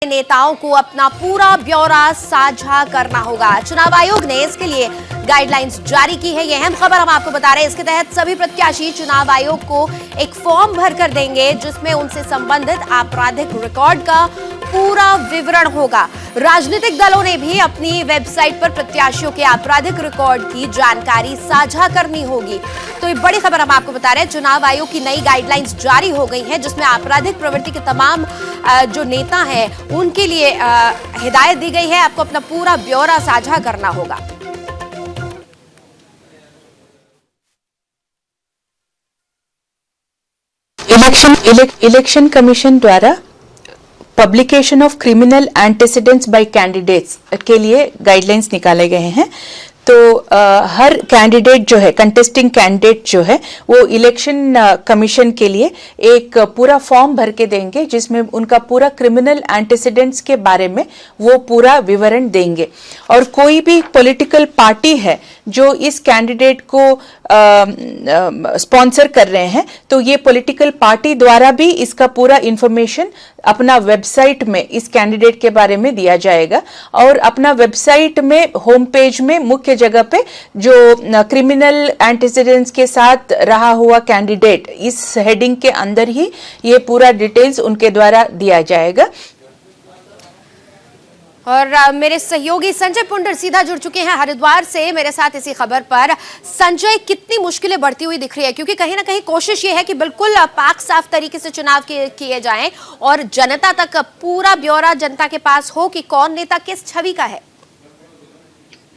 नेताओं को अपना पूरा ब्यौरा साझा करना होगा। चुनाव आयोग ने इसके लिए गाइडलाइंस जारी की है। यह अहम खबर हम आपको बता रहे हैं। इसके तहत सभी प्रत्याशी चुनाव आयोग को एक फॉर्म भर कर देंगे जिसमें उनसे संबंधित आपराधिक रिकॉर्ड का पूरा विवरण होगा। राजनीतिक दलों ने भी अपनी वेबसाइट पर प्रत्याशियों के आपराधिक रिकॉर्ड की जानकारी साझा करनी होगी। तो ये बड़ी खबर हम आपको बता रहे हैं। चुनाव आयोग की नई गाइडलाइंस जारी हो गई है जिसमें आपराधिक प्रवृत्ति के तमाम जो नेता हैं उनके लिए हिदायत दी गई है। आपको अपना पूरा ब्यौरा साझा करना होगा। इलेक्शन कमीशन द्वारा publication of criminal antecedents bye candidates के लिए गाइडलाइंस निकाले गए हैं। तो हर कैंडिडेट जो है, कंटेस्टिंग कैंडिडेट जो है, वो इलेक्शन कमीशन के लिए एक पूरा फॉर्म भर के देंगे जिसमें उनका पूरा क्रिमिनल एंटीसीडेंट्स के बारे में वो पूरा विवरण देंगे। और कोई भी पॉलिटिकल पार्टी है जो इस कैंडिडेट को स्पॉन्सर कर रहे हैं तो ये पॉलिटिकल पार्टी द्वारा भी इसका पूरा इंफॉर्मेशन अपना वेबसाइट में इस कैंडिडेट के बारे में दिया जाएगा। और अपना वेबसाइट में होम पेज में मुख्य जगह पे जो क्रिमिनल एंटीसीडेंट्स के साथ रहा हुआ कैंडिडेट, इस हेडिंग के अंदर ही ये पूरा डिटेल्स उनके द्वारा दिया जाएगा। और मेरे सहयोगी संजय पुंडर सीधा जुड़ चुके हैं हरिद्वार से मेरे साथ इसी खबर पर। संजय, कितनी मुश्किलें बढ़ती हुई दिख रही है, क्योंकि कहीं ना कहीं कोशिश ये है कि बिल्कुल पाक साफ तरीके से चुनाव किए जाएं और जनता तक पूरा ब्यौरा जनता के पास हो कि कौन नेता किस छवि का है।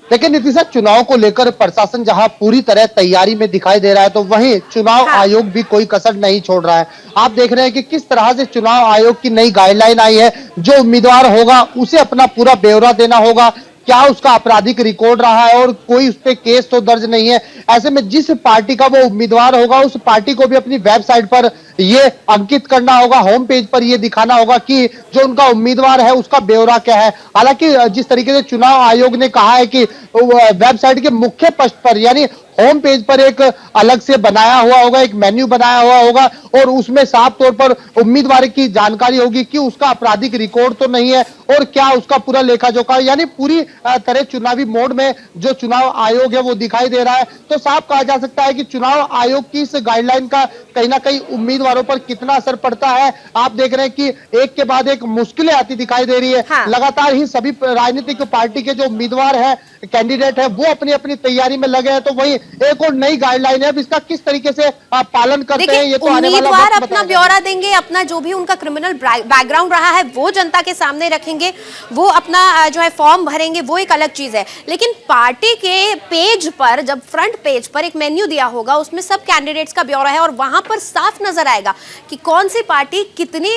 लेकिन नीतीश, चुनाव को लेकर प्रशासन जहां पूरी तरह तैयारी में दिखाई दे रहा है तो वहीं चुनाव आयोग भी कोई कसर नहीं छोड़ रहा है। आप देख रहे हैं कि किस तरह से चुनाव आयोग की नई गाइडलाइन आई है। जो उम्मीदवार होगा उसे अपना पूरा ब्यौरा देना होगा, क्या उसका आपराधिक रिकॉर्ड रहा है और कोई उस पर केस तो दर्ज नहीं है। ऐसे में जिस पार्टी का वो उम्मीदवार होगा उस पार्टी को भी अपनी वेबसाइट पर ये अंकित करना होगा, होम पेज पर ये दिखाना होगा कि जो उनका उम्मीदवार है उसका ब्यौरा क्या है। हालांकि जिस तरीके से चुनाव आयोग ने कहा है कि वेबसाइट के मुख्य पृष्ठ पर यानी होम पेज पर एक अलग से बनाया हुआ होगा, एक मेन्यू बनाया हुआ होगा और उसमें साफ तौर पर उम्मीदवार की जानकारी होगी कि उसका आपराधिक रिकॉर्ड तो नहीं है और क्या उसका पूरा लेखा जोखा, यानी पूरी तरह चुनावी मोड में जो चुनाव आयोग है वो दिखाई दे रहा है। तो साफ कहा जा सकता है कि चुनाव आयोग की इस गाइडलाइन का कहीं ना कहीं उम्मीदवारों पर कितना असर पड़ता है। आप देख रहे हैं कि एक के बाद एक मुश्किलें आती दिखाई दे रही है। लगातार ही सभी राजनीतिक पार्टी के जो उम्मीदवार है, कैंडिडेट है, वो अपनी अपनी तैयारी में लगे हैं। तो वही एक और नई गाइडलाइन है, अब इसका किस तरीके से आप पालन करते हैं ये तो आने वाला वक्त अपना ब्यौरा देंगे, अपना जो भी उनका क्रिमिनल बैकग्राउंड रहा है वो जनता के सामने रखेंगे, वो अपना जो है फॉर्म भरेंगे, वो एक अलग चीज है। लेकिन पार्टी के पेज पर, जब फ्रंट पेज पर एक मेन्यू दिया होगा उसमें सब कैंडिडेट्स का ब्यौरा है और वहां पर साफ नजर आएगा कि कौन सी पार्टी कितनी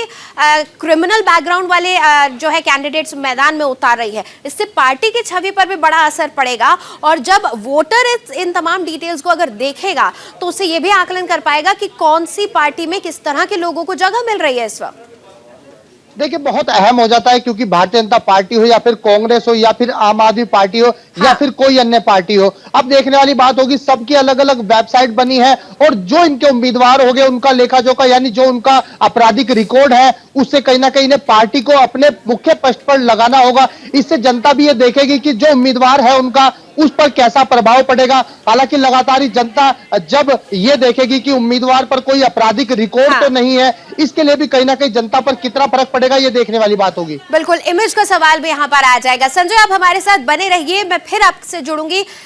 क्रिमिनल बैकग्राउंड वाले जो है कैंडिडेट्स मैदान में उतार रही है। इससे पार्टी की छवि पर भी बड़ा असर पड़ेगा और जब वोटर इन तमाम डिटेल्स को अगर देखेगा तो उसे यह भी आकलन कर पाएगा कि कौन सी पार्टी में किस तरह के लोगों को जगह मिल रही है इस वक्त। देखिए, बहुत अहम हो जाता है क्योंकि भारतीय जनता पार्टी हो या फिर कांग्रेस हो या फिर आम आदमी पार्टी हो या फिर कोई अन्य पार्टी हो, अब देखने वाली बात होगी सबकी अलग अलग वेबसाइट बनी है और जो इनके उम्मीदवार हो गए उनका लेखा जोखा यानी जो उनका आपराधिक रिकॉर्ड है उससे कहीं ना कहीं पार्टी को अपने मुख्य पृष्ठ पर लगाना होगा। इससे जनता भी ये देखेगी कि जो उम्मीदवार है उनका उस पर कैसा प्रभाव पड़ेगा। हालांकि लगातार ही जनता जब ये देखेगी कि उम्मीदवार पर कोई आपराधिक रिकॉर्ड तो नहीं है, इसके लिए भी कहीं ना कहीं जनता पर कितना फर्क पड़ेगा ये देखने वाली बात होगी। बिल्कुल, इमेज का सवाल भी यहाँ पर आ जाएगा। संजय, आप हमारे साथ बने रहिए, मैं फिर आपसे जुड़ूंगी।